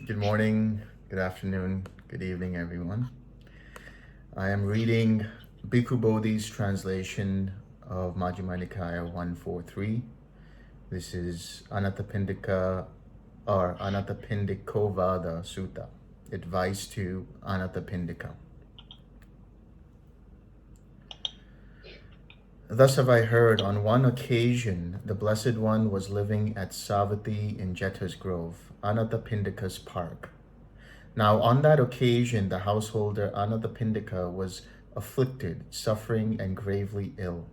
Good morning, good afternoon, good evening, everyone. I am reading Bhikkhu Bodhi's translation of Majjhima Nikaya 143. This is Anathapindika or Anathapindikavada Sutta, advice to Anathapindika. Thus have I heard, on one occasion, the Blessed One was living at Savatthi in Jeta's Grove, Anathapindika's park. Now on that occasion, the householder Anathapindika was afflicted, suffering, and gravely ill.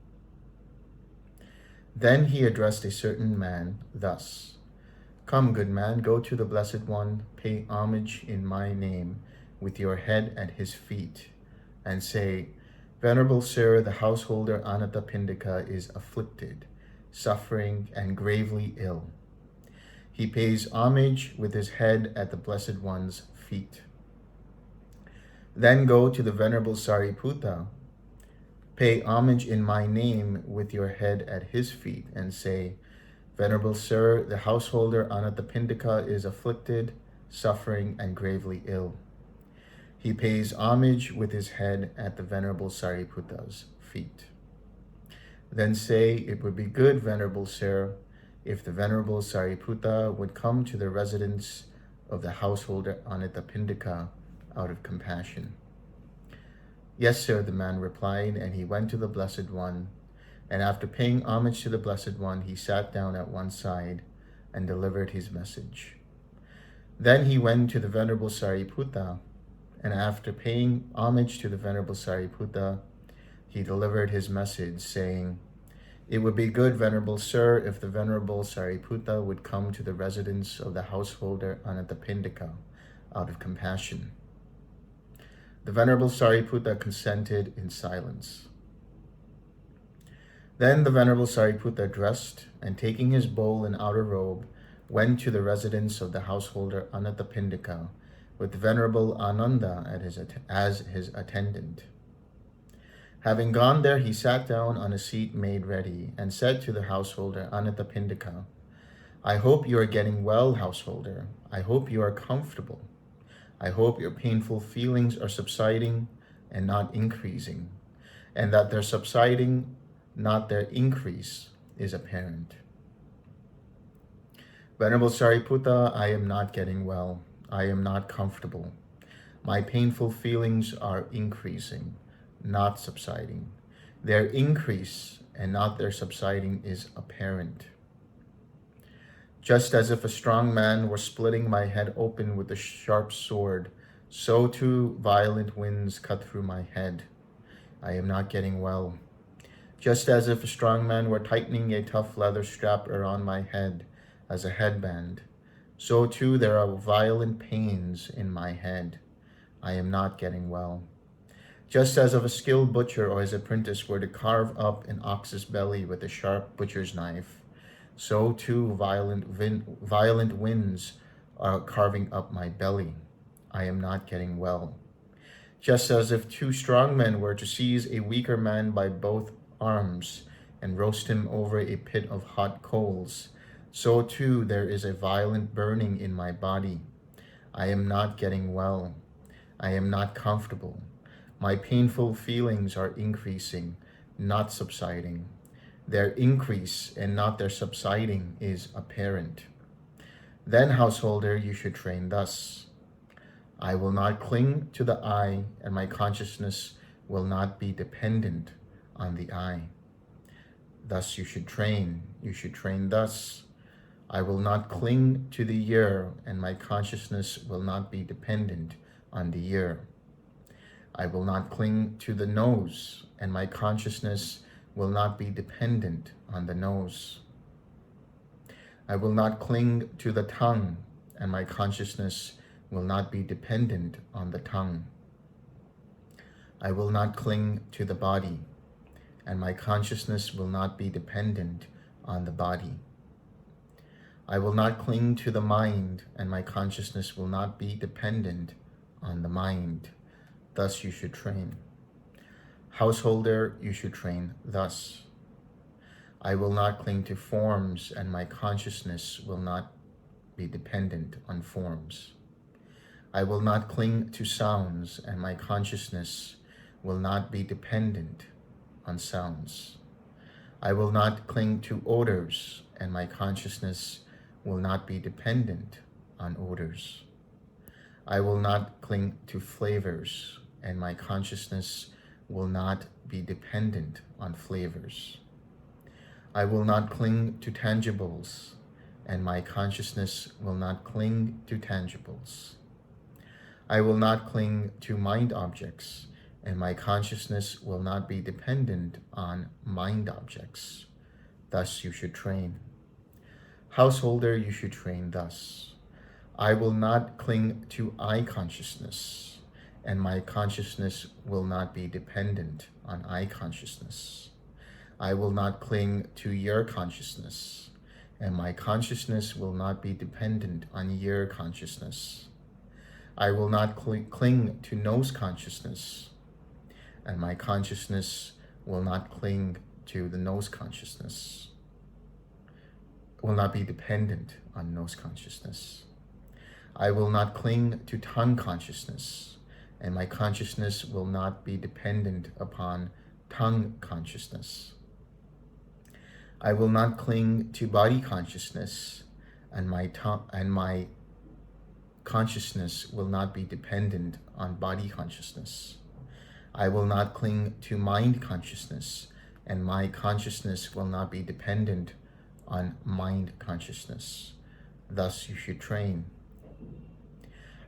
Then he addressed a certain man thus: Come, good man, go to the Blessed One, pay homage in my name with your head at his feet, and say, Venerable Sir, the householder Anathapindika is afflicted, suffering, and gravely ill. He pays homage with his head at the Blessed One's feet. Then go to the Venerable Sāriputta, pay homage in my name with your head at his feet, and say, Venerable Sir, the householder Anathapindika is afflicted, suffering, and gravely ill. He pays homage with his head at the Venerable Sāriputta's feet. Then say, It would be good, Venerable Sir, if the Venerable Sariputta would come to the residence of the householder Anathapindika out of compassion. Yes, sir, the man replied, and he went to the Blessed One, and after paying homage to the Blessed One, he sat down at one side and delivered his message. Then he went to the Venerable Sāriputta, and after paying homage to the Venerable Sāriputta, he delivered his message, saying, It would be good, Venerable Sir, if the Venerable Sāriputta would come to the residence of the householder Anathapindika out of compassion. The Venerable Sāriputta consented in silence. Then the Venerable Sāriputta dressed, and taking his bowl and outer robe, went to the residence of the householder Anathapindika, with Venerable Ananda as his attendant. Having gone there, he sat down on a seat made ready, and said to the householder Anathapindika, I hope you are getting well, householder. I hope you are comfortable. I hope your painful feelings are subsiding and not increasing, and that their subsiding, not their increase, is apparent. Venerable Sariputta, I am not getting well. I am not comfortable. My painful feelings are increasing, not subsiding. Their increase and not their subsiding is apparent. Just as if a strong man were splitting my head open with a sharp sword, so too violent winds cut through my head. I am not getting well. Just as if a strong man were tightening a tough leather strap around my head as a headband, so too there are violent pains in my head. I am not getting well. Just as if a skilled butcher or his apprentice were to carve up an ox's belly with a sharp butcher's knife, so too violent winds are carving up my belly. I am not getting well. Just as if two strong men were to seize a weaker man by both arms and roast him over a pit of hot coals, so too there is a violent burning in my body. I am not getting well. I am not comfortable. My painful feelings are increasing, not subsiding. Their increase and not their subsiding is apparent. Then, householder, you should train thus. I will not cling to the I, and my consciousness will not be dependent on the I. Thus you should train. You should train thus. I will not cling to the ear, and my consciousness will not be dependent on the ear. I will not cling to the nose, and my consciousness will not be dependent on the nose. I will not cling to the tongue, and my consciousness will not be dependent on the tongue. I will not cling to the body, and my consciousness will not be dependent on the body. I will not cling to the mind, and my consciousness will not be dependent on the mind. Thus you should train. Householder, you should train thus. I will not cling to forms, and my consciousness will not be dependent on forms. I will not cling to sounds, and my consciousness will not be dependent on sounds. I will not cling to odors, and my consciousness will not be dependent on odors. I will not cling to flavors, and my consciousness will not be dependent on flavors. I will not cling to tangibles, and my consciousness will not cling to tangibles. I will not cling to mind objects, and my consciousness will not be dependent on mind objects. Thus you should train. Householder, you should train thus. I will not cling to I consciousness, and my consciousness will not be dependent on I consciousness. I will not cling to your consciousness, and my consciousness will not be dependent on your consciousness. I will not cling to nose consciousness, and my consciousness will not cling to the nose consciousness, will not be dependent on nose consciousness. I will not cling to tongue consciousness, and my consciousness will not be dependent upon tongue consciousness. I will not cling to body consciousness, and my consciousness will not be dependent on body consciousness. I will not cling to mind consciousness, and my consciousness will not be dependent on mind consciousness. Thus you should train.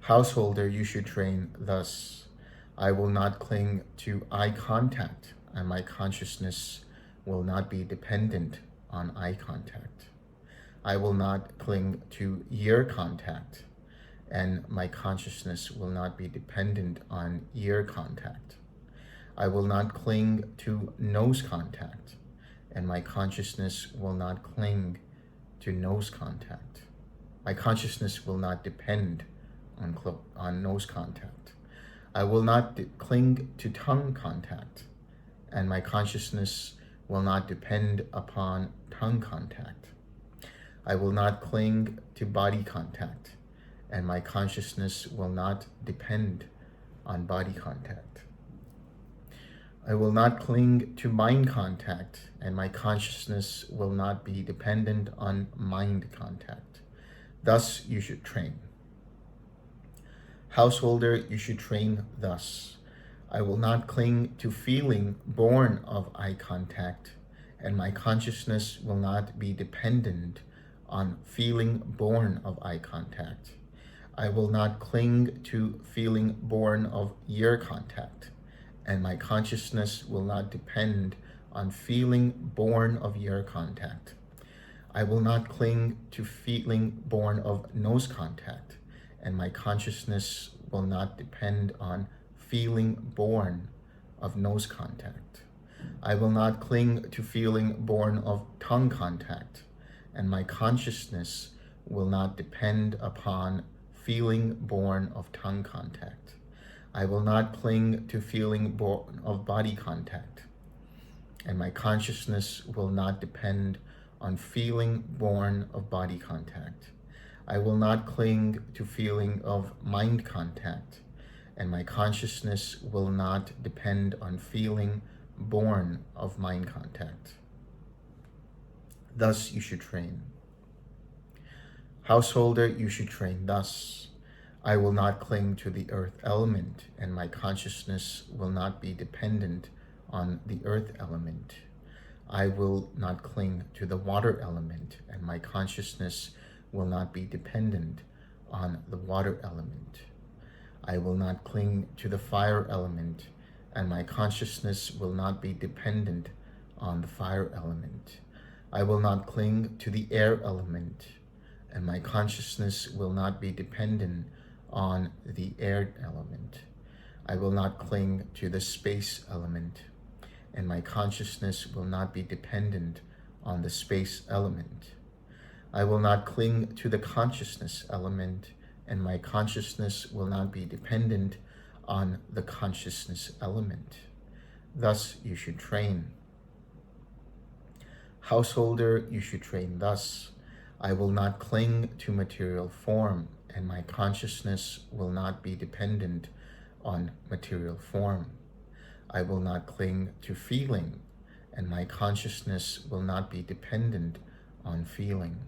Householder, you should train thus. I will not cling to eye contact, and my consciousness will not be dependent on eye contact. I will not cling to ear contact, and my consciousness will not be dependent on ear contact. I will not cling to nose contact, and my consciousness will not cling to nose contact. My consciousness will not depend on nose contact. I will not cling to tongue contact, and my consciousness will not depend upon tongue contact. I will not cling to body contact, and my consciousness will not depend on body contact. I will not cling to mind contact, and my consciousness will not be dependent on mind contact. Thus you should train. Householder, you should train thus. I will not cling to feeling born of eye contact, and my consciousness will not be dependent on feeling born of eye contact. I will not cling to feeling born of ear contact, and my consciousness will not depend on feeling born of ear contact. I will not cling to feeling born of nose contact, and my consciousness will not depend on feeling born of nose contact. I will not cling to feeling born of tongue contact, and my consciousness will not depend upon feeling born of tongue contact. I will not cling to feeling born of body contact, and my consciousness will not depend on feeling born of body contact. I will not cling to feeling of mind contact, and my consciousness will not depend on feeling born of mind contact. Thus you should train. Householder, you should train thus. I will not cling to the earth element, and my consciousness will not be dependent on the earth element. I will not cling to the water element, and my consciousness will not be dependent on the water element. I will not cling to the fire element, and my consciousness will not be dependent on the fire element. I will not cling to the air element, and my consciousness will not be dependent on the air element. I will not cling to the space element, and my consciousness will not be dependent on the space element. I will not cling to the consciousness element, and my consciousness will not be dependent on the consciousness element. Thus you should train. Householder, you should train thus. I will not cling to material form, and my consciousness will not be dependent on material form. I will not cling to feeling, and my consciousness will not be dependent on feeling.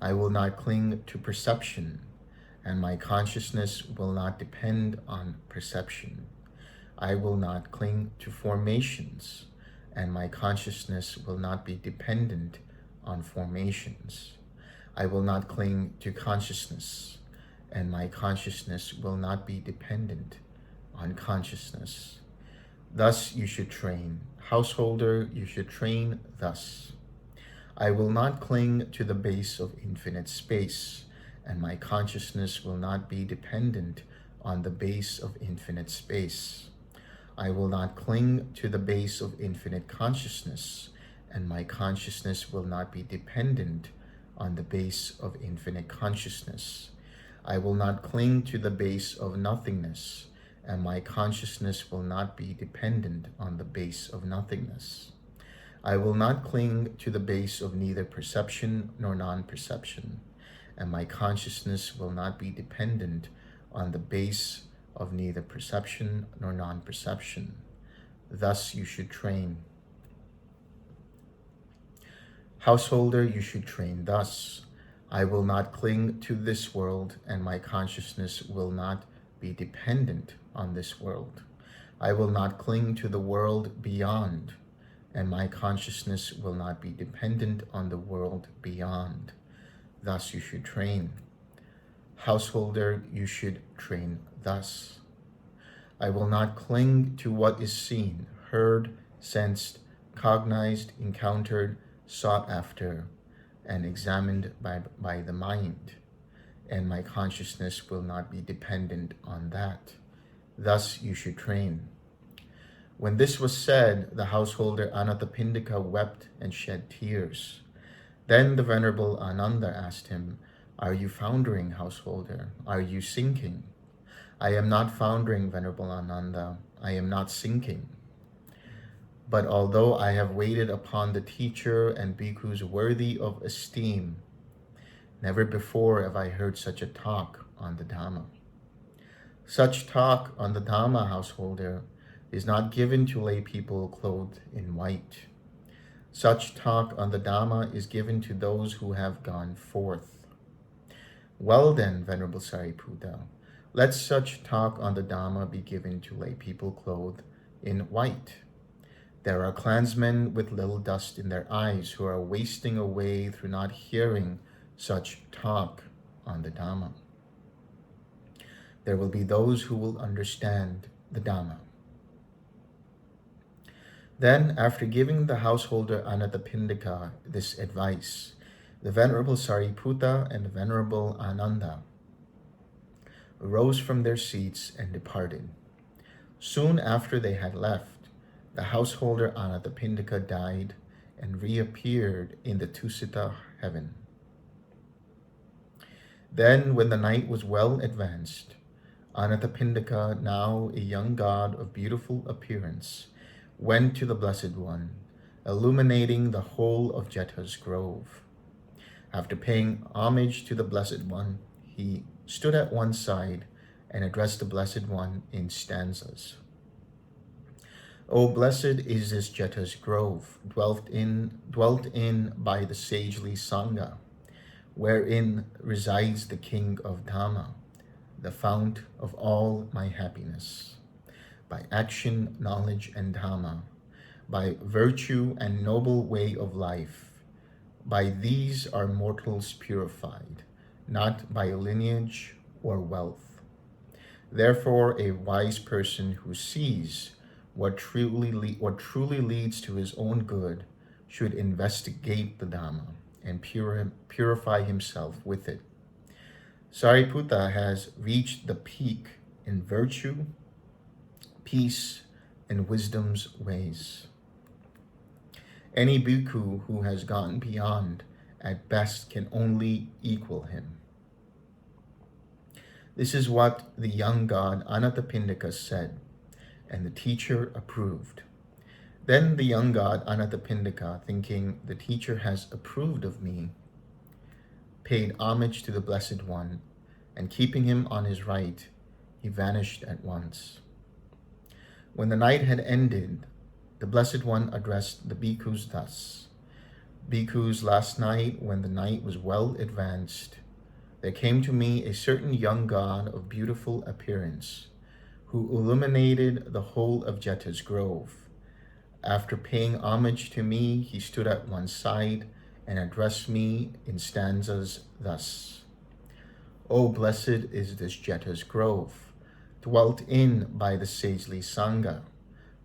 I will not cling to perception, and my consciousness will not depend on perception. I will not cling to formations, and my consciousness will not be dependent on formations. I will not cling to consciousness, and my consciousness will not be dependent on consciousness. Thus you should train. Householder, you should train thus. I will not cling to the base of infinite space, and my consciousness will not be dependent on the base of infinite space. I will not cling to the base of infinite consciousness, and my consciousness will not be dependent on the base of infinite consciousness. I will not cling to the base of nothingness, and my consciousness will not be dependent on the base of nothingness. I will not cling to the base of neither perception nor non-perception, and my consciousness will not be dependent on the base of neither perception nor non-perception. Thus you should train. Householder, you should train thus. I will not cling to this world, and my consciousness will not be dependent on this world. I will not cling to the world beyond, and my consciousness will not be dependent on the world beyond. Thus you should train. Householder, you should train thus. I will not cling to what is seen, heard, sensed, cognized, encountered, sought after, and examined by the mind, and my consciousness will not be dependent on that. Thus you should train. When this was said, the householder Anathapindika wept and shed tears. Then the Venerable Ananda asked him, "Are you foundering, householder? Are you sinking?" "I am not foundering, Venerable Ananda. I am not sinking. But although I have waited upon the teacher and bhikkhus worthy of esteem, never before have I heard such a talk on the Dhamma." Such talk on the Dhamma, householder, is not given to lay people clothed in white. Such talk on the Dhamma is given to those who have gone forth. Well then, Venerable Sāriputta, let such talk on the Dhamma be given to lay people clothed in white. There are clansmen with little dust in their eyes who are wasting away through not hearing such talk on the Dhamma. There will be those who will understand the Dhamma. Then, after giving the householder Anathapindika this advice, the Venerable Sāriputta and the Venerable Ananda arose from their seats and departed. Soon after they had left, the householder Anathapindika died and reappeared in the Tusita heaven. Then, when the night was well advanced, Anathapindika, now a young god of beautiful appearance, went to the Blessed One, illuminating the whole of Jeta's grove. After paying homage to the Blessed One, he stood at one side and addressed the Blessed One in stanzas. "O blessed is this Jeta's grove, dwelt in by the sagely Sangha, wherein resides the King of Dhamma, the fount of all my happiness. By action, knowledge, and Dhamma, by virtue and noble way of life, by these are mortals purified, not by lineage or wealth. Therefore, a wise person who sees what truly leads to his own good should investigate the Dhamma and purify himself with it. Sariputta has reached the peak in virtue, peace, and wisdom's ways. Any bhikkhu who has gone beyond, at best, can only equal him." This is what the young god Anathapindika said, and the teacher approved. Then the young god Anathapindika, thinking the teacher has approved of me, paid homage to the Blessed One and keeping him on his right, he vanished at once. When the night had ended, the Blessed One addressed the bhikkhus thus: Bhikkhus, last night, when the night was well advanced, there came to me a certain young god of beautiful appearance, who illuminated the whole of Jeta's grove. After paying homage to me, he stood at one side and addressed me in stanzas thus: O blessed is this Jeta's grove, dwelt in by the sagely Sangha,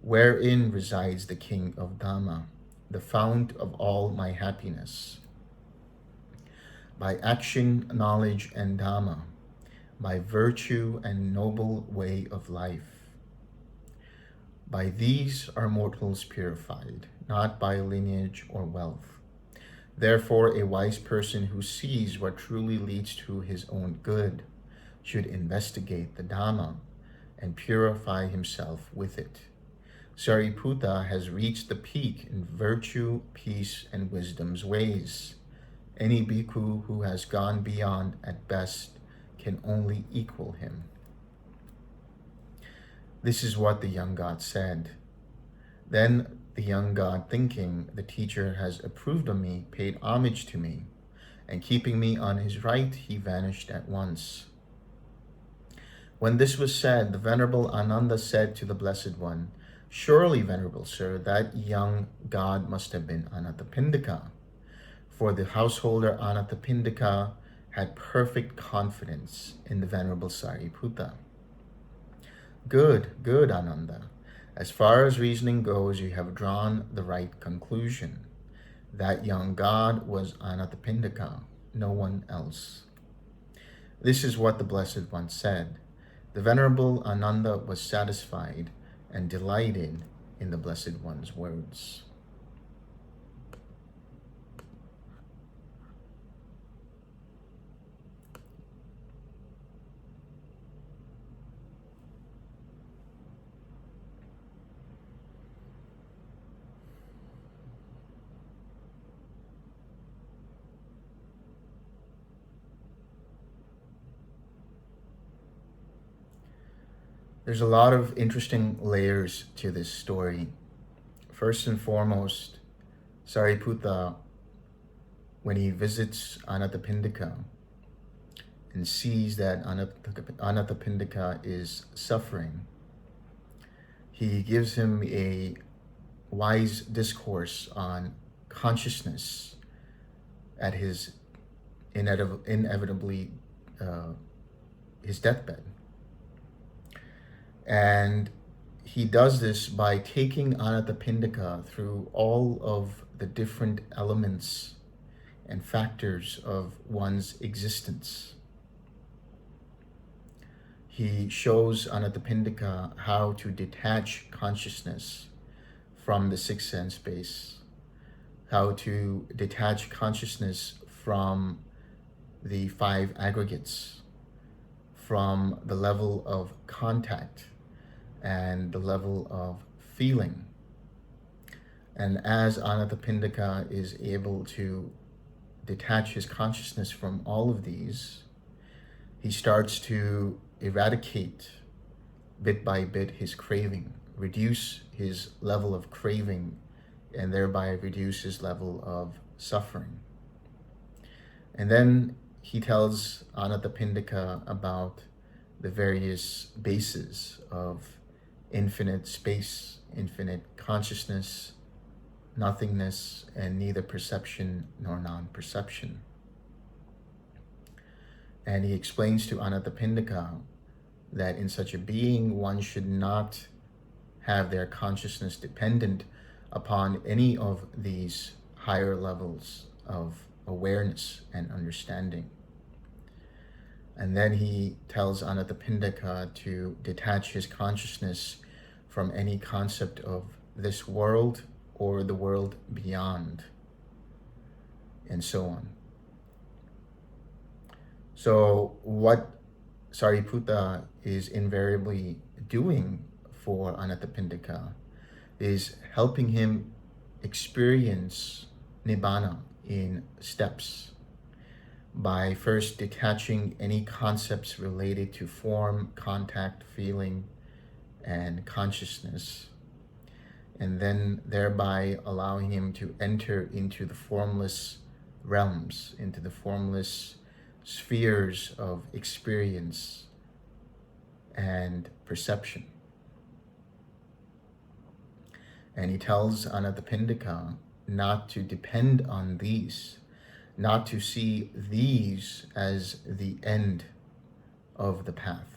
wherein resides the King of Dhamma, the fount of all my happiness. By action, knowledge, and Dhamma, by virtue and noble way of life. By these are mortals purified, not by lineage or wealth. Therefore, a wise person who sees what truly leads to his own good should investigate the Dhamma and purify himself with it. Sariputta has reached the peak in virtue, peace, and wisdom's ways. Any bhikkhu who has gone beyond at best can only equal him. This is what the young god said. Then the young god, thinking the teacher has approved of me, paid homage to me, and keeping me on his right, he vanished at once. When this was said, the Venerable Ananda said to the Blessed One, Surely, Venerable Sir, that young god must have been Anathapindika, for the householder Anathapindika had perfect confidence in the Venerable Sāriputta. Good, good, Ananda. As far as reasoning goes, you have drawn the right conclusion. That young god was Anathapindika, no one else. This is what the Blessed One said. The Venerable Ananda was satisfied and delighted in the Blessed One's words. There's a lot of interesting layers to this story. First and foremost, Sariputta, when he visits Anathapindika and sees that Anathapindika is suffering, he gives him a wise discourse on consciousness at his inevitably his deathbed. And he does this by taking Anathapindika through all of the different elements and factors of one's existence. He shows Anathapindika how to detach consciousness from the sixth sense space, how to detach consciousness from the five aggregates, from the level of contact and the level of feeling. And as Anathapindika is able to detach his consciousness from all of these, he starts to eradicate bit by bit his craving, reduce his level of craving, and thereby reduce his level of suffering. And then he tells Anathapindika about the various bases of infinite space, infinite consciousness, nothingness, and neither perception nor non-perception. And he explains to Anathapindika that in such a being, one should not have their consciousness dependent upon any of these higher levels of awareness and understanding. And then he tells Anathapindika to detach his consciousness from any concept of this world or the world beyond, and so on. So what Sariputta is invariably doing for Anathapindika is helping him experience Nibbana in steps, by first detaching any concepts related to form, contact, feeling, and consciousness, and then thereby allowing him to enter into the formless realms, into the formless spheres of experience and perception. And he tells Anathapindika not to depend on these, not to see these as the end of the path.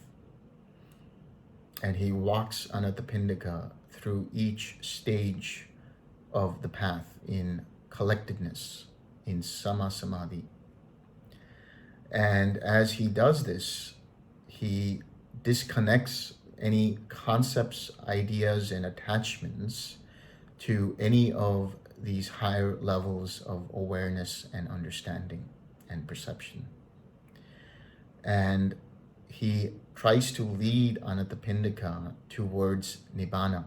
And he walks Anathapindika through each stage of the path in collectedness, in sama samadhi. And as he does this, he disconnects any concepts, ideas, and attachments to any of these higher levels of awareness and understanding and perception. And he tries to lead Anathapindika towards Nibbana,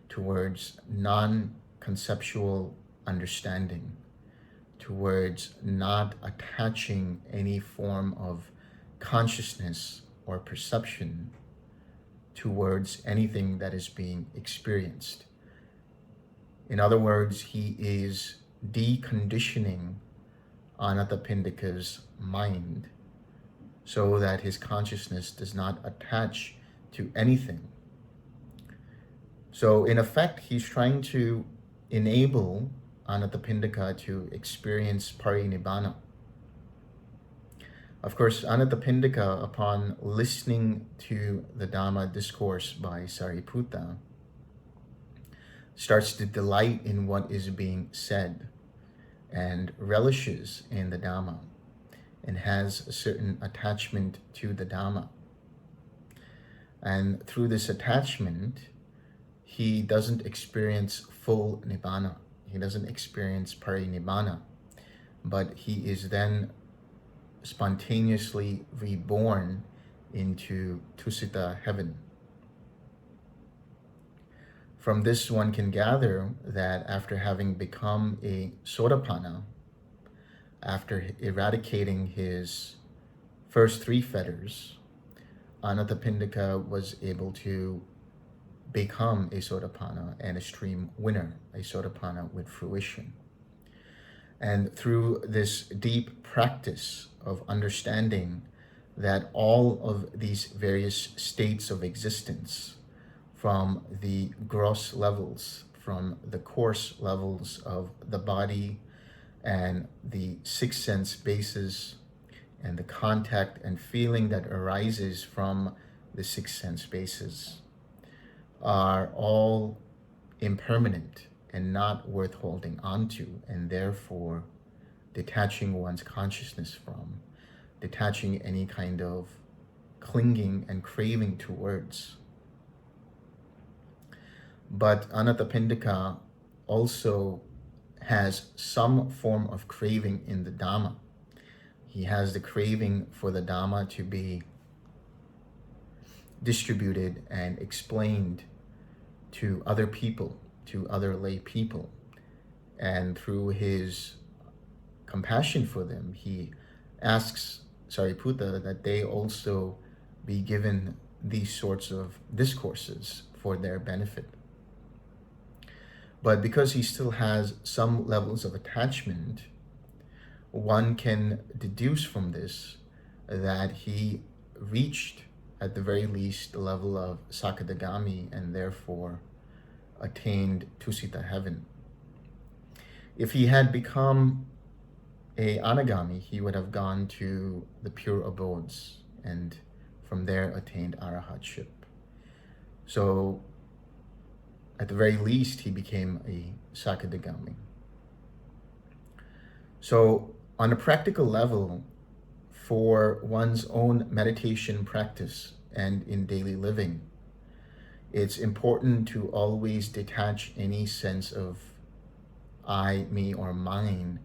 towards non-conceptual understanding, towards not attaching any form of consciousness or perception towards anything that is being experienced. In other words, he is deconditioning Anathapindika's mind so that his consciousness does not attach to anything. So in effect, he's trying to enable Anathapindika to experience parinibbana. Of course, Anathapindika, upon listening to the Dhamma discourse by Sariputta, starts to delight in what is being said and relishes in the Dhamma and has a certain attachment to the Dhamma. And through this attachment, he doesn't experience full Nibbana. He doesn't experience parinibbana, but he is then spontaneously reborn into Tusita heaven. From this, one can gather that after having become a Sotapanna, after eradicating his first three fetters, Anathapindika was able to become a Sotapanna and a stream winner, a Sotapanna with fruition. And through this deep practice of understanding that all of these various states of existence, from the gross levels, from the coarse levels of the body and the six sense bases, and the contact and feeling that arises from the six sense bases, are all impermanent and not worth holding onto, and therefore detaching one's consciousness from, detaching any kind of clinging and craving towards. But Anathapindika also has some form of craving in the Dhamma. He has the craving for the Dhamma to be distributed and explained to other people, to other lay people. And through his compassion for them, he asks Sariputta that they also be given these sorts of discourses for their benefit. But because he still has some levels of attachment, one can deduce from this that he reached, at the very least, the level of Sakadagami and therefore attained Tusita heaven. If he had become a Anagami, he would have gone to the pure abodes and from there attained Arahatship. So at the very least, he became a Sakadagami. So on a practical level, for one's own meditation practice and in daily living, it's important to always detach any sense of I, me, or mine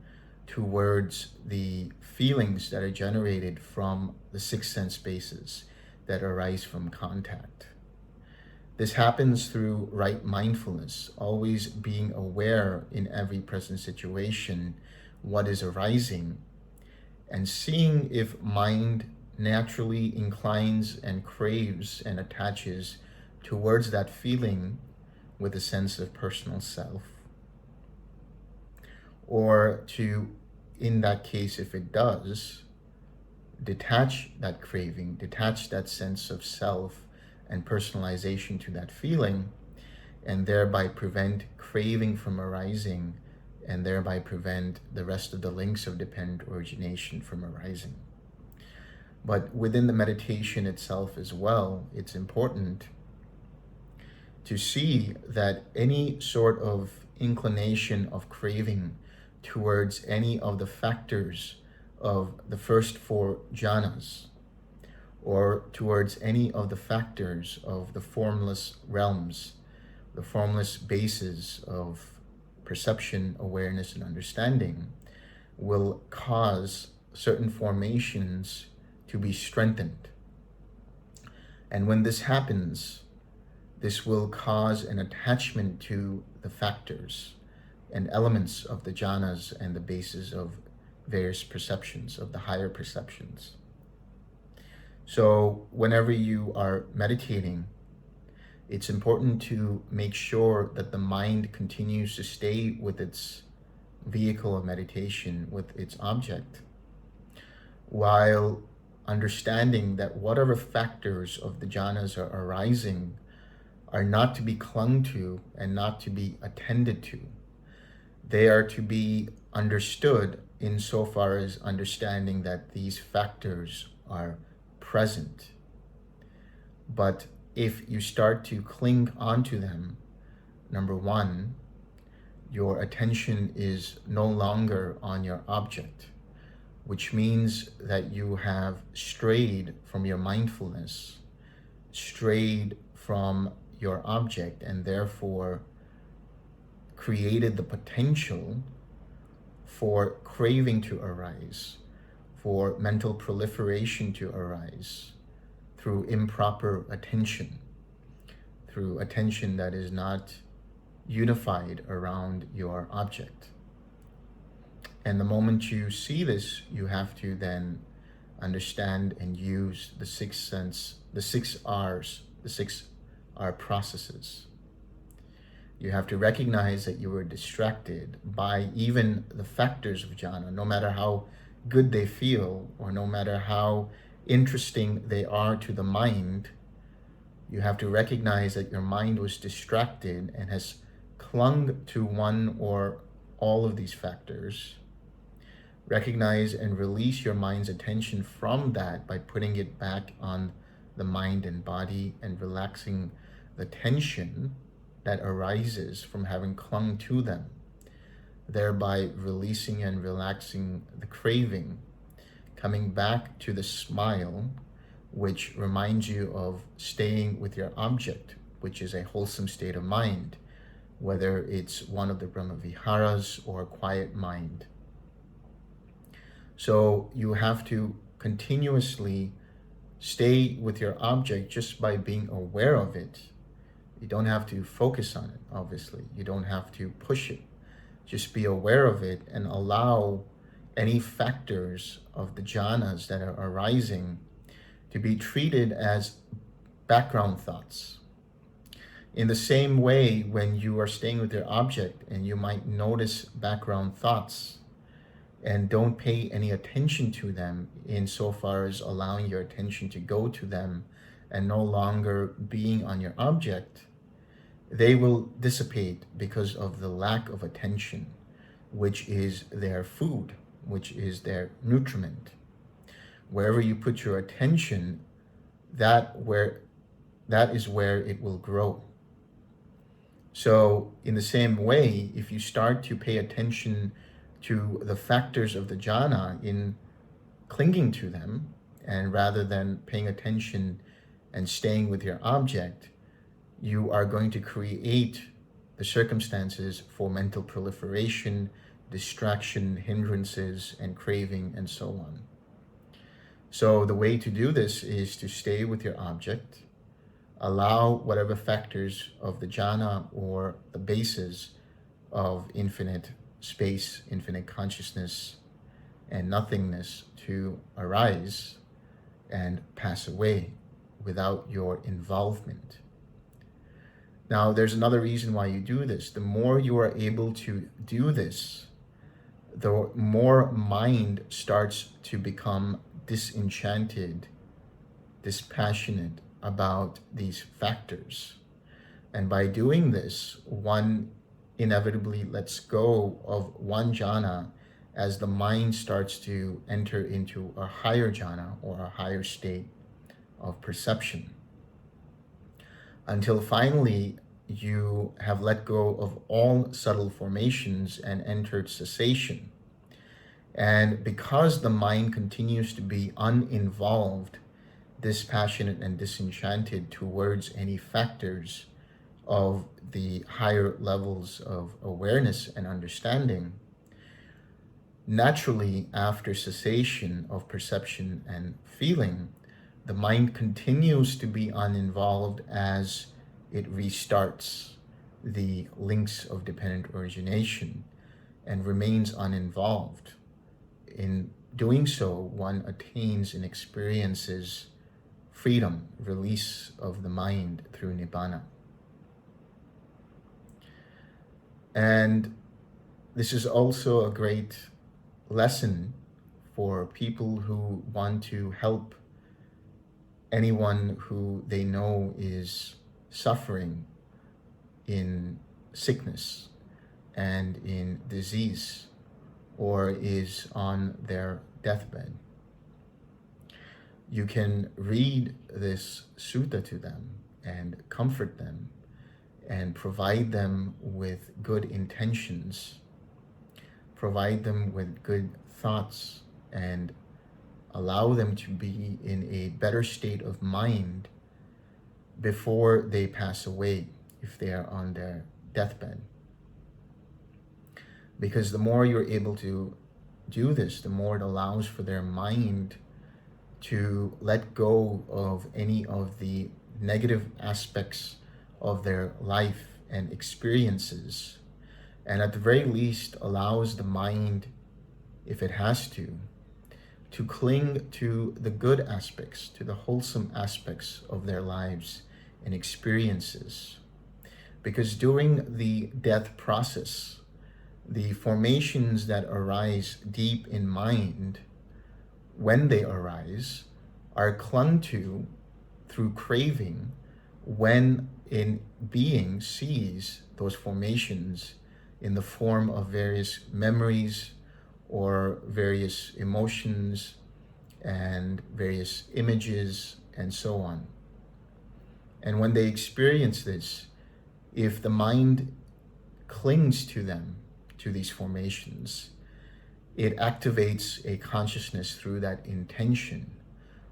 towards the feelings that are generated from the six sense bases that arise from contact. This happens through right mindfulness, always being aware in every present situation what is arising, and seeing if mind naturally inclines and craves and attaches towards that feeling with a sense of personal self, or to, in that case, if it does, detach that craving, detach that sense of self and personalization to that feeling, and thereby prevent craving from arising, and thereby prevent the rest of the links of dependent origination from arising. But within the meditation itself as well, it's important to see that any sort of inclination of craving towards any of the factors of the first four jhanas, or towards any of the factors of the formless realms, the formless bases of perception, awareness, and understanding, will cause certain formations to be strengthened. And when this happens, this will cause an attachment to the factors and elements of the jhanas and the bases of various perceptions, of the higher perceptions. So whenever you are meditating, it's important to make sure that the mind continues to stay with its vehicle of meditation, with its object, while understanding that whatever factors of the jhanas are arising are not to be clung to and not to be attended to. They are to be understood insofar as understanding that these factors are present. But if you start to cling onto them, number one, your attention is no longer on your object, which means that you have strayed from your mindfulness, strayed from your object, and therefore created the potential for craving to arise, for mental proliferation to arise through improper attention, through attention that is not unified around your object. And the moment you see this, you have to then understand and use the sixth sense, the 6 R's, the 6 R processes. You have to recognize that you were distracted by even the factors of jhana, no matter how good they feel or no matter how interesting they are to the mind. You have to recognize that your mind was distracted and has clung to one or all of these factors. Recognize and release your mind's attention from that by putting it back on the mind and body and relaxing the tension that arises from having clung to them, thereby releasing and relaxing the craving, coming back to the smile, which reminds you of staying with your object, which is a wholesome state of mind, whether it's one of the Brahma Viharas or a quiet mind. So you have to continuously stay with your object just by being aware of it. You don't have to focus on it, obviously. You don't have to push it. Just be aware of it and allow any factors of the jhanas that are arising to be treated as background thoughts. In the same way, when you are staying with your object and you might notice background thoughts and don't pay any attention to them insofar as allowing your attention to go to them and no longer being on your object, they will dissipate because of the lack of attention, which is their food, which is their nutriment. Wherever you put your attention, that is where it will grow. So in the same way, if you start to pay attention to the factors of the jhana in clinging to them, and rather than paying attention and staying with your object, you are going to create the circumstances for mental proliferation, distraction, hindrances, and craving, and so on. So the way to do this is to stay with your object, allow whatever factors of the jhana or the bases of infinite space, infinite consciousness, and nothingness to arise and pass away without your involvement. Now, there's another reason why you do this. The more you are able to do this, the more mind starts to become disenchanted, dispassionate about these factors. And by doing this, one inevitably lets go of one jhana as the mind starts to enter into a higher jhana or a higher state of perception, until finally you have let go of all subtle formations and entered cessation. And because the mind continues to be uninvolved, dispassionate and disenchanted towards any factors of the higher levels of awareness and understanding, naturally after cessation of perception and feeling, the mind continues to be uninvolved as it restarts the links of dependent origination and remains uninvolved. In doing so, one attains and experiences freedom, release of the mind through Nibbana. And this is also a great lesson for people who want to help anyone who they know is suffering in sickness and in disease or is on their deathbed. You can read this sutta to them and comfort them and provide them with good intentions, provide them with good thoughts, and allow them to be in a better state of mind before they pass away if they are on their deathbed. Because the more you're able to do this, the more it allows for their mind to let go of any of the negative aspects of their life and experiences, and at the very least allows the mind, if it has to cling to the good aspects, to the wholesome aspects of their lives and experiences. Because during the death process, the formations that arise deep in mind, when they arise, are clung to through craving when in being sees those formations in the form of various memories or various emotions and various images and so on. And when they experience this, if the mind clings to them, to these formations, it activates a consciousness through that intention,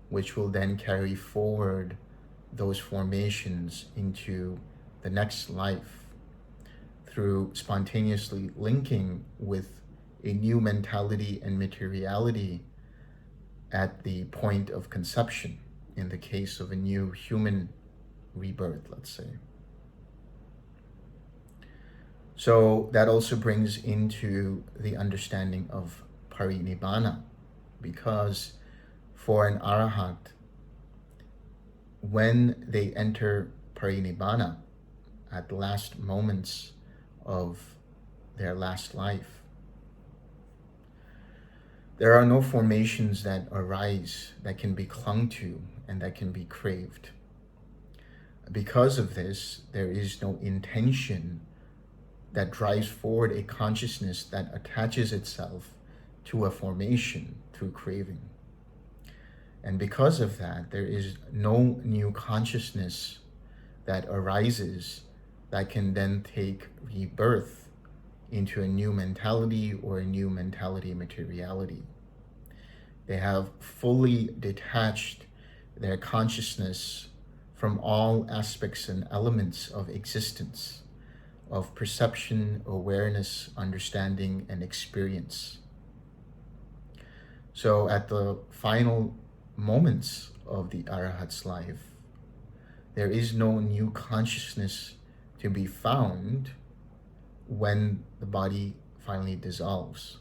which will then carry forward those formations into the next life through spontaneously linking with a new mentality and materiality at the point of conception, in the case of a new human rebirth, let's say. So that also brings into the understanding of parinibbana, because for an arahat, when they enter parinibbana at the last moments of their last life, there are no formations that arise that can be clung to and that can be craved. Because of this, there is no intention that drives forward a consciousness that attaches itself to a formation through craving. And because of that, there is no new consciousness that arises that can then take rebirth into a new mentality or a new mentality materiality. They have fully detached their consciousness from all aspects and elements of existence, of perception, awareness, understanding, and experience. So at the final moments of the arahat's life, there is no new consciousness to be found when the body finally dissolves.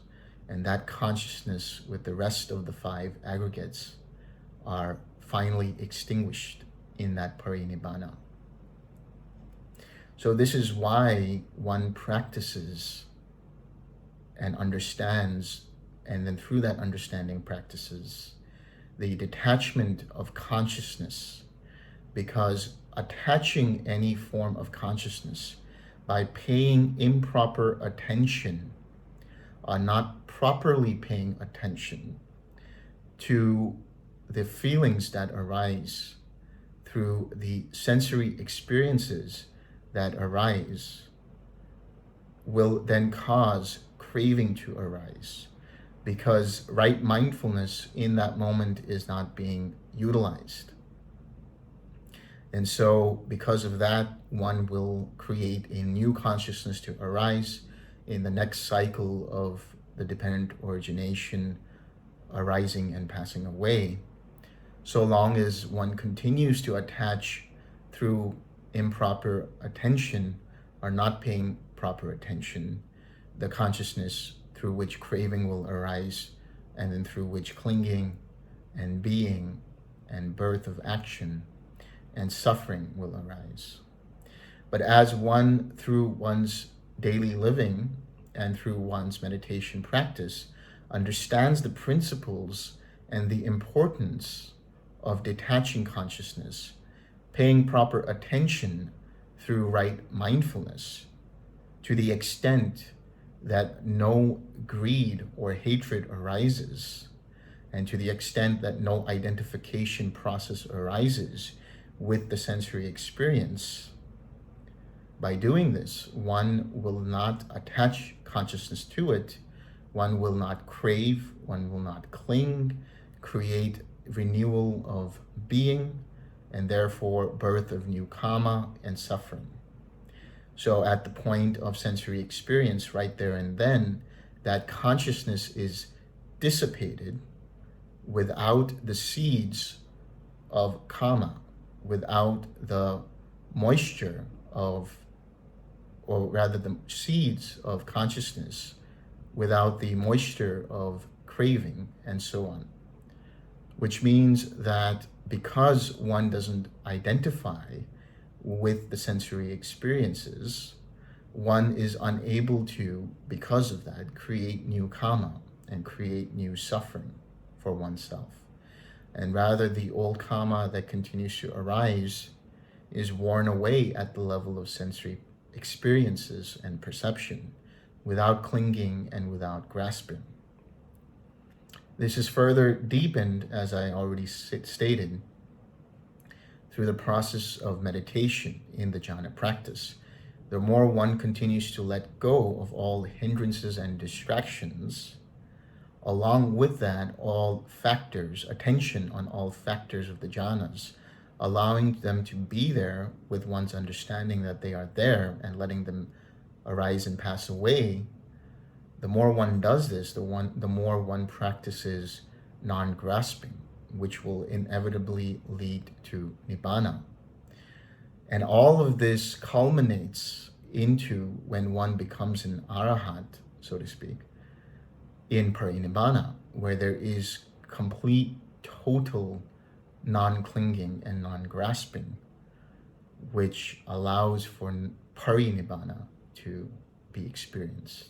and that consciousness with the rest of the 5 aggregates are finally extinguished in that parinibbana. So this is why one practices and understands, and then through that understanding practices the detachment of consciousness, because attaching any form of consciousness by paying improper attention, not properly paying attention to the feelings that arise through the sensory experiences that arise, will then cause craving to arise, because right mindfulness in that moment is not being utilized. And so because of that, one will create a new consciousness to arise in the next cycle of the dependent origination arising and passing away, so long as one continues to attach through improper attention or not paying proper attention, the consciousness through which craving will arise, and then through which clinging and being and birth of action and suffering will arise. But as one, through one's daily living and through one's meditation practice, understands the principles and the importance of detaching consciousness, paying proper attention through right mindfulness, to the extent that no greed or hatred arises, and to the extent that no identification process arises with the sensory experience. By doing this, one will not attach consciousness to it, one will not crave, one will not cling, create renewal of being, and therefore birth of new karma and suffering. So at the point of sensory experience, right there and then, that consciousness is dissipated without the seeds of karma, without the moisture of, or rather the seeds of consciousness, without the moisture of craving, and so on. Which means that because one doesn't identify with the sensory experiences, one is unable to, because of that, create new karma and create new suffering for oneself. And rather, the old karma that continues to arise is worn away at the level of sensory experiences and perception, without clinging and without grasping. This is further deepened, as I already stated, through the process of meditation in the jhana practice. The more one continues to let go of all hindrances and distractions, along with that, all factors, attention on all factors of the jhanas, allowing them to be there with one's understanding that they are there and letting them arise and pass away, the more one does this, the more one practices non-grasping, which will inevitably lead to Nibbana. And all of this culminates into when one becomes an arahat, so to speak, in parinibbana, where there is complete, total non-clinging and non-grasping, which allows for parinibbana to be experienced.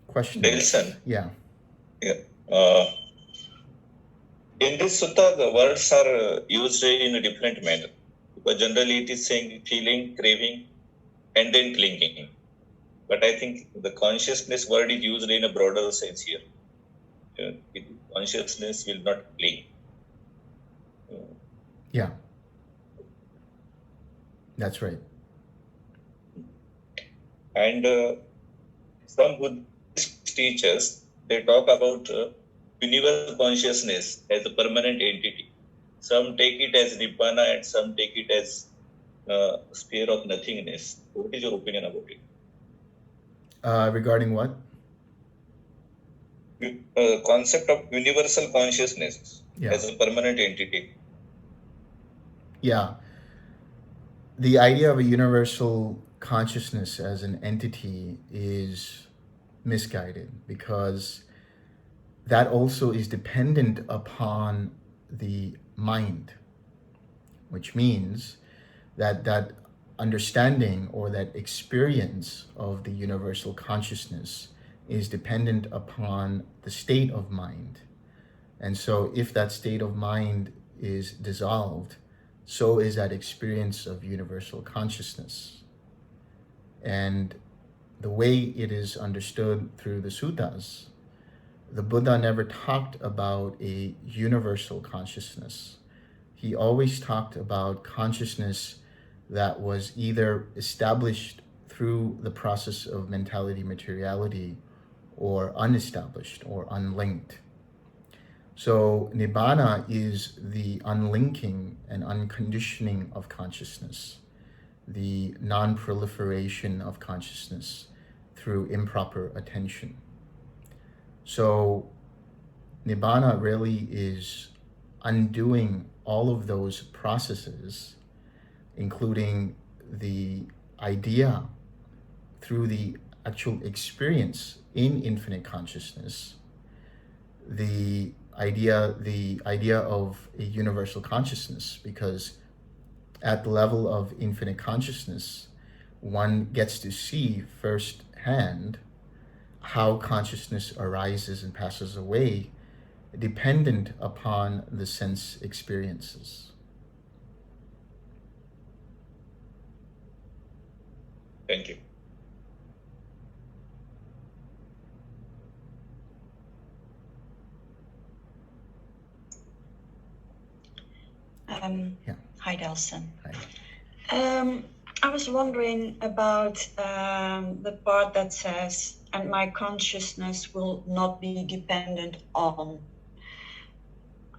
Question? Delson. Yeah. In this sutta, the words are used in a different manner. Because generally it is saying feeling, craving, and then clinging. But I think the consciousness word is used in a broader sense here. Consciousness will not cling. Yeah. That's right. And some Buddhist teachers, they talk about universal consciousness as a permanent entity. Some take it as Nibbana and some take it as sphere of nothingness. What is your opinion about it? Regarding what? concept of universal consciousness as a permanent entity. Yeah. The idea of a universal consciousness as an entity is misguided, because that also is dependent upon the mind, which means that that understanding or that experience of the universal consciousness is dependent upon the state of mind. And so if that state of mind is dissolved, so is that experience of universal consciousness. And the way it is understood through the suttas, the Buddha never talked about a universal consciousness. He always talked about consciousness that was either established through the process of mentality materiality or unestablished or unlinked. So Nibbana is the unlinking and unconditioning of consciousness, the non-proliferation of consciousness through improper attention. So Nibbana really is undoing all of those processes, including the idea through the actual experience in infinite consciousness, the idea of a universal consciousness, because at the level of infinite consciousness, one gets to see firsthand how consciousness arises and passes away, dependent upon the sense experiences. Thank you. Hi, Delson. Hi. I was wondering about the part that says, and my consciousness will not be dependent on.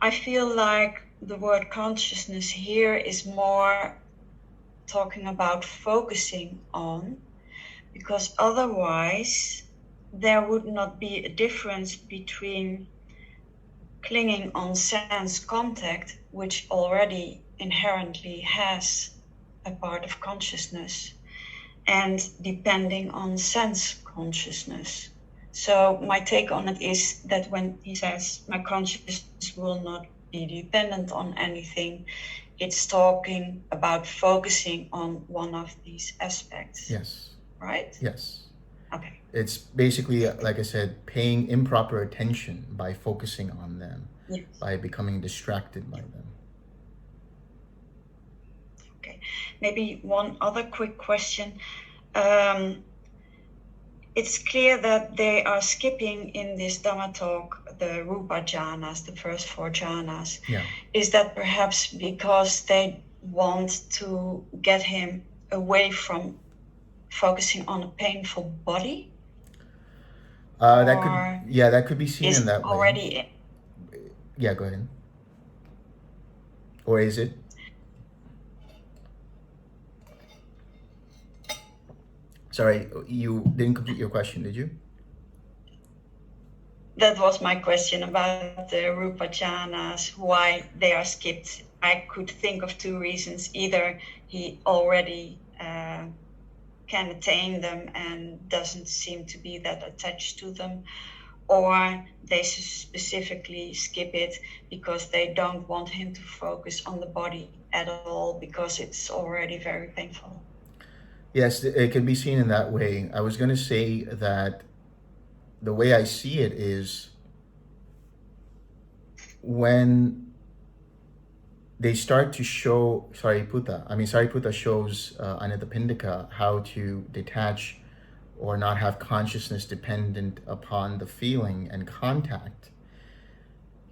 I feel like the word consciousness here is more talking about focusing on, because otherwise there would not be a difference between clinging on sense contact, which already inherently has a part of consciousness, and depending on sense consciousness. So my take on it is that when he says my consciousness will not be dependent on anything, it's talking about focusing on one of these aspects. Yes. Right? Yes. Okay. It's basically, like I said, paying improper attention by focusing on them, yes. by becoming distracted by them. Okay. Maybe one other quick question. It's clear that they are skipping in this Dhamma talk the Rupa jhanas, the first 4 jhanas. Yeah. Is that perhaps because they want to get him away from focusing on a painful body? That could be seen in that way. Yeah, go ahead. Or is it? Sorry, you didn't complete your question, did you? That was my question about the Rupa jhanas, why they are skipped. I could think of 2 reasons. Either he already can attain them and doesn't seem to be that attached to them, or they specifically skip it because they don't want him to focus on the body at all because it's already very painful. Yes, it can be seen in that way. I was going to say that the way I see it is when they start to show Sariputta shows Anathapindika how to detach or not have consciousness dependent upon the feeling and contact.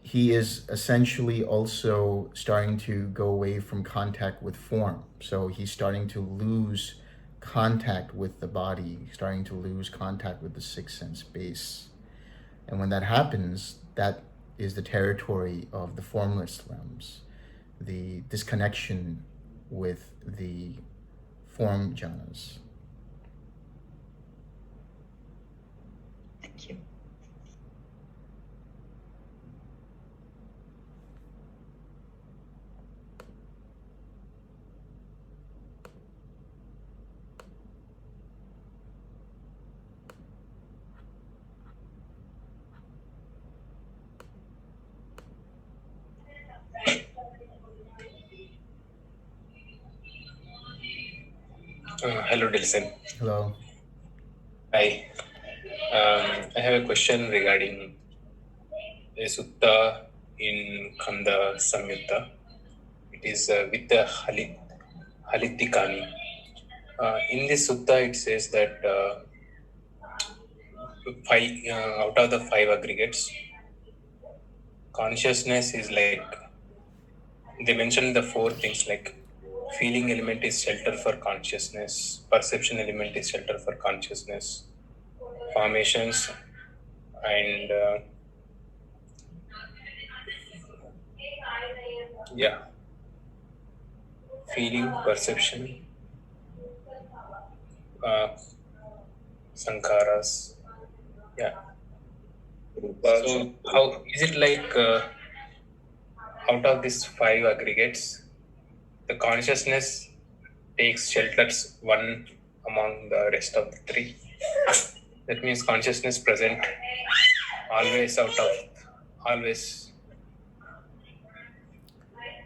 He is essentially also starting to go away from contact with form. So he's starting to lose contact with the body, starting to lose contact with the 6th sense base. And when that happens, that is the territory of the formless realms, the disconnection with the form jhanas. Thank you. Hello, Delson. Hello. Hi. I have a question regarding a sutta in Khanda Samyutta. It is with the Halitikani. In this sutta, it says that out of the 5 aggregates, consciousness is like, they mentioned the 4 things like feeling element is shelter for consciousness, perception element is shelter for consciousness, formations and feeling, perception, sankharas. So how is it like out of these 5 aggregates, the consciousness takes shelters one among the rest of the 3? That means consciousness present always always.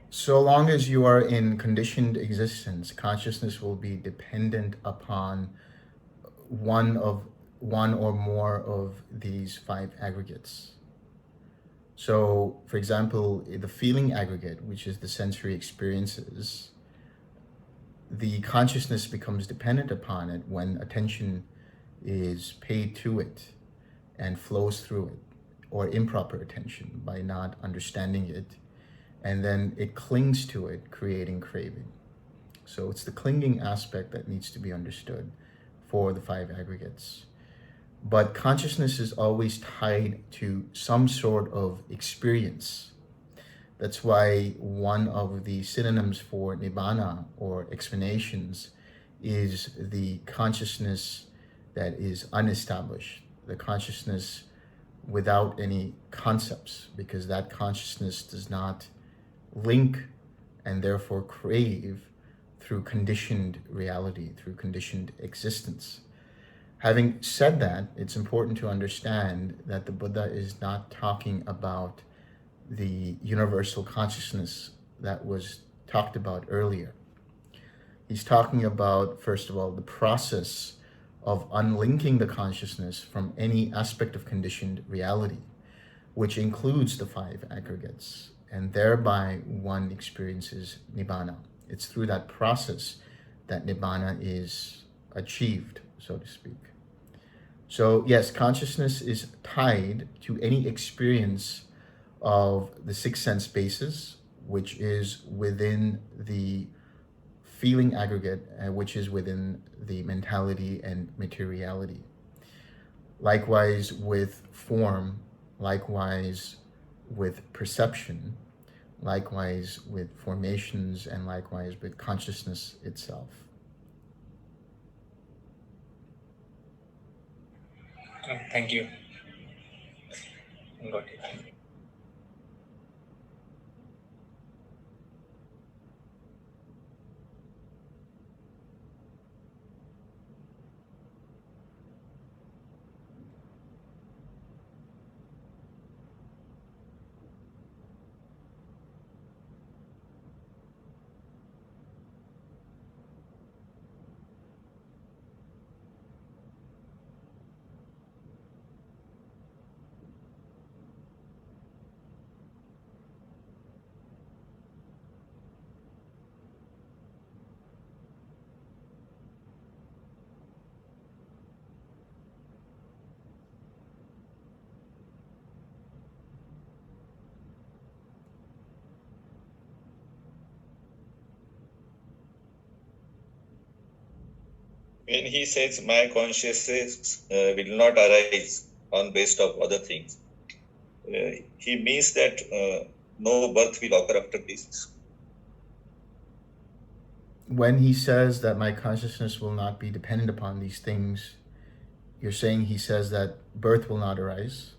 So long as you are in conditioned existence, consciousness will be dependent upon one or more of these 5 aggregates. So, for example, the feeling aggregate, which is the sensory experiences, the consciousness becomes dependent upon it when attention is paid to it and flows through it, or improper attention by not understanding it, and then it clings to it, creating craving. So it's the clinging aspect that needs to be understood for the 5 aggregates. But consciousness is always tied to some sort of experience. That's why one of the synonyms for Nibbana or explanations is the consciousness that is unestablished, the consciousness without any concepts, because that consciousness does not link and therefore crave through conditioned reality, through conditioned existence. Having said that, it's important to understand that the Buddha is not talking about the universal consciousness that was talked about earlier. He's talking about, first of all, the process of unlinking the consciousness from any aspect of conditioned reality, which includes the 5 aggregates, and thereby one experiences Nibbana. It's through that process that Nibbana is achieved, so to speak. So yes, consciousness is tied to any experience of the 6 sense bases, which is within the feeling aggregate, which is within the mentality and materiality. Likewise with form, likewise with perception, likewise with formations, and likewise with consciousness itself. Thank you. Got it. When he says my consciousness will not arise on based of other things, he means that no birth will occur after this. When he says that my consciousness will not be dependent upon these things, you're saying he says that birth will not arise?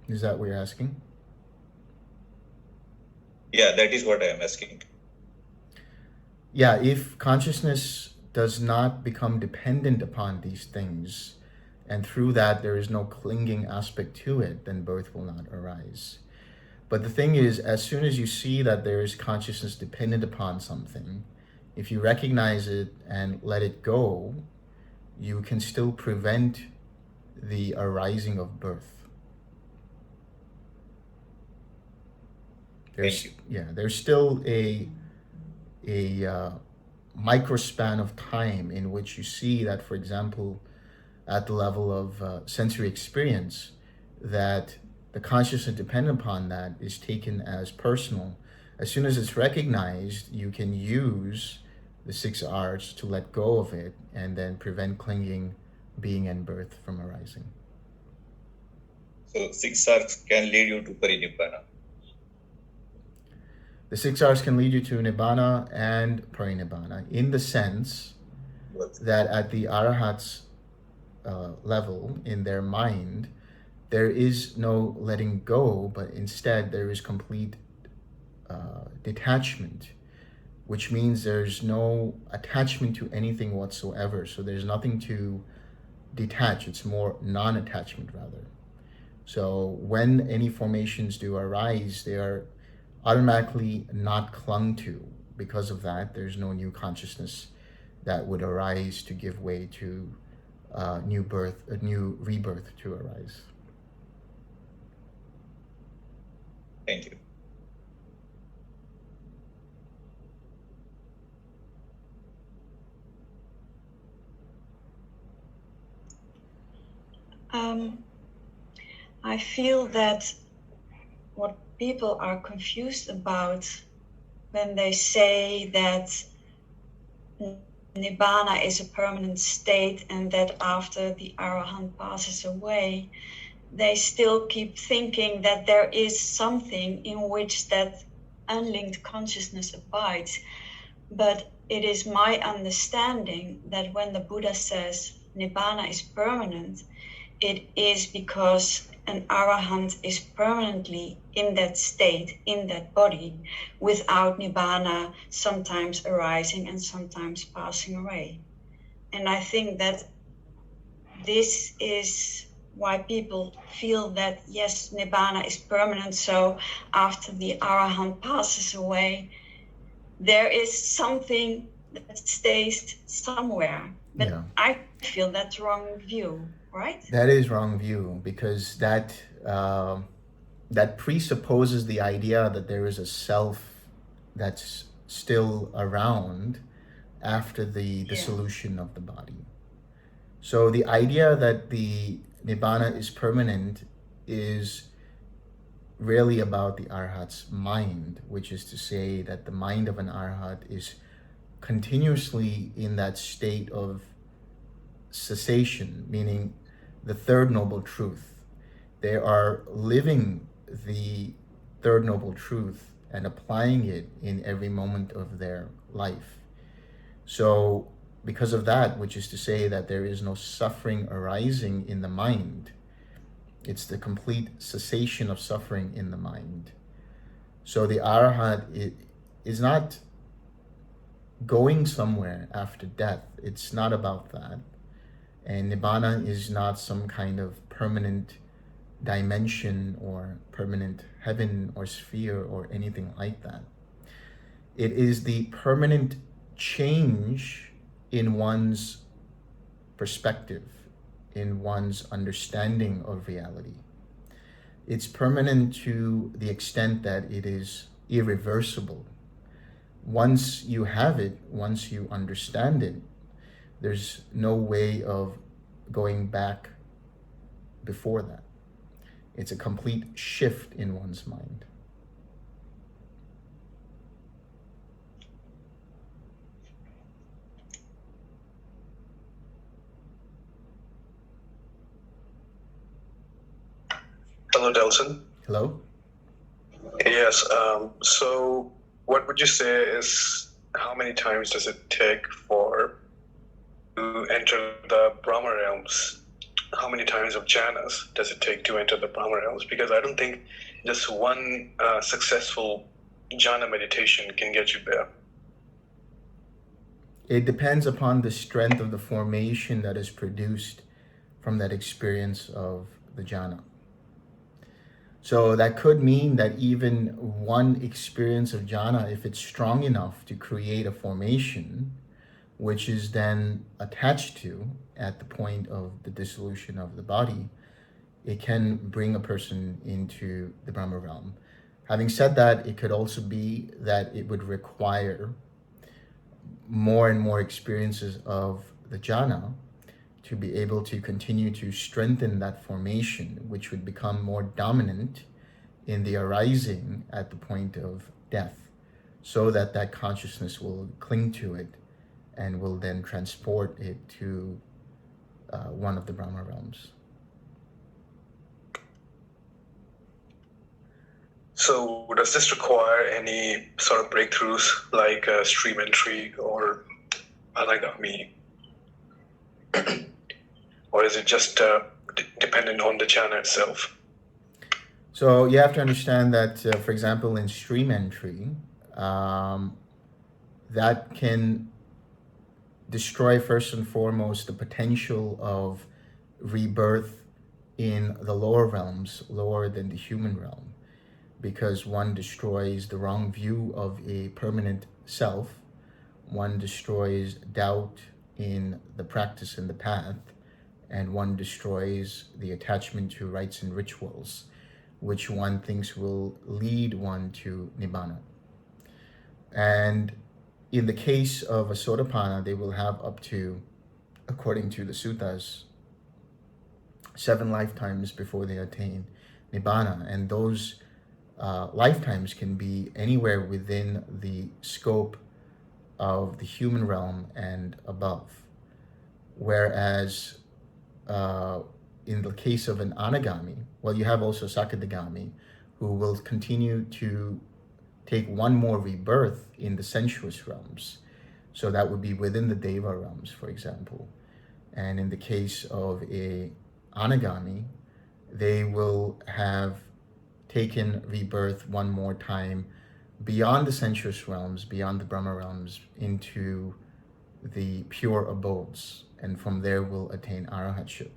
Is that what you're asking? Yeah, that is what I am asking. Yeah, if consciousness does not become dependent upon these things, and through that there is no clinging aspect to it, then birth will not arise. But the thing is, as soon as you see that there is consciousness dependent upon something, If you recognize it and let it go, you can still prevent the arising of birth. There's still a microspan of time in which you see that, for example, at the level of sensory experience, that the consciousness dependent upon that is taken as personal. As soon as it's recognized, you can use the 6 R's to let go of it and then prevent clinging, being, and birth from arising. So 6 R's can lead you to Parinibbana. The 6 R's can lead you to Nibbana and Parinibbana, in the sense that at the Arahat's level, in their mind, there is no letting go, but instead there is complete detachment, which means there's no attachment to anything whatsoever. So there's nothing to detach. It's more non-attachment rather. So when any formations do arise, they are automatically not clung to. Because of that, there's no new consciousness that would arise to give way to new rebirth to arise. Thank you. I feel that what people are confused about when they say that Nibbana is a permanent state and that after the Arahant passes away, they still keep thinking that there is something in which that unlinked consciousness abides. But it is my understanding that when the Buddha says Nibbana is permanent, it is because an Arahant is permanently in that state, in that body, without Nibbana sometimes arising and sometimes passing away. And I think that this is why people feel that, yes, Nibbana is permanent, so after the Arahant passes away, there is something that stays somewhere. But Yeah. I feel that's wrong view, right? That is wrong view, because that presupposes the idea that there is a self that's still around after the dissolution of the body. So the idea that the Nibbana is permanent is really about the Arhat's mind, which is to say that the mind of an Arhat is continuously in that state of cessation, meaning the third noble truth. They are living the third noble truth and applying it in every moment of their life. So because of that, which is to say that there is no suffering arising in the mind, it's the complete cessation of suffering in the mind. So the Arahat is not going somewhere after death. It's not about that. And Nibbana is not some kind of permanent dimension or permanent heaven or sphere or anything like that. It is the permanent change in one's perspective, in one's understanding of reality. It's permanent to the extent that it is irreversible. Once you have it, once you understand it, there's no way of going back before that. It's a complete shift in one's mind. Hello, Delson. Hello? Yes, so what would you say is, how many times does it take to enter the Brahma realms? How many times of jhanas does it take to enter the Brahma realms? Because I don't think just one successful jhana meditation can get you there. It depends upon the strength of the formation that is produced from that experience of the jhana. So that could mean that even one experience of jhana, if it's strong enough to create a formation, which is then attached to at the point of the dissolution of the body, it can bring a person into the Brahma realm. Having said that, it could also be that it would require more and more experiences of the jhana to be able to continue to strengthen that formation, which would become more dominant in the arising at the point of death, so that that consciousness will cling to it and will then transport it to one of the Brahma realms. So does this require any sort of breakthroughs like stream entry or anagami? Or is it just dependent on the jhana itself? So you have to understand that, for example, in stream entry, that can destroy first and foremost the potential of rebirth in the lower realms, lower than the human realm, because one destroys the wrong view of a permanent self, one destroys doubt in the practice and the path, and one destroys the attachment to rites and rituals, which one thinks will lead one to Nibbana. And in the case of a Sotapanna, they will have up to, according to the suttas, 7 lifetimes before they attain Nibbana. And those lifetimes can be anywhere within the scope of the human realm and above. Whereas in the case of an anagami, well, you have also sakadagami, who will continue to take one more rebirth in the sensuous realms. So that would be within the deva realms, for example. And in the case of a anagami, they will have taken rebirth one more time beyond the sensuous realms, beyond the Brahma realms, into the pure abodes, and from there will attain arahatship.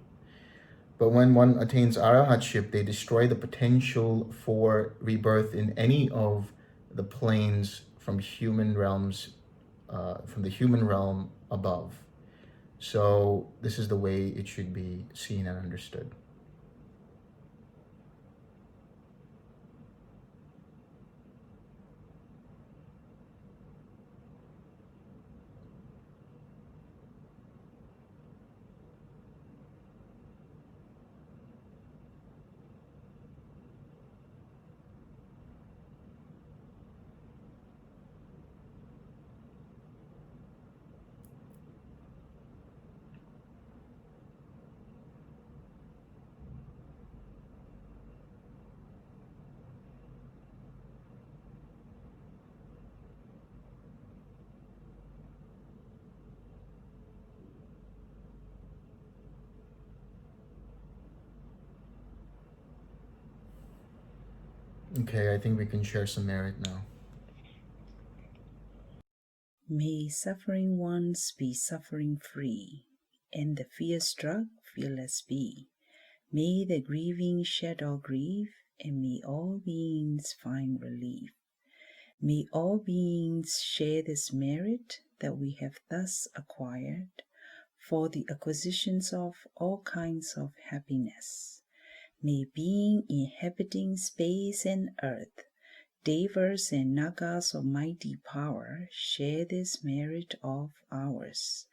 But when one attains arahatship, they destroy the potential for rebirth in any of the planes from human realms, from the human realm above. So this is the way it should be seen and understood. Okay, I think we can share some merit now. May suffering ones be suffering free, and the fear-struck fearless be. May the grieving shed all grief, and may all beings find relief. May all beings share this merit that we have thus acquired for the acquisitions of all kinds of happiness. May being inhabiting space and earth, Devas and Nagas of mighty power, share this merit of ours.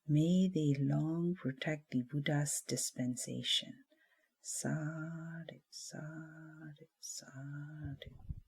May they long protect the Buddha's dispensation. Sadhu, sadhu, sadhu.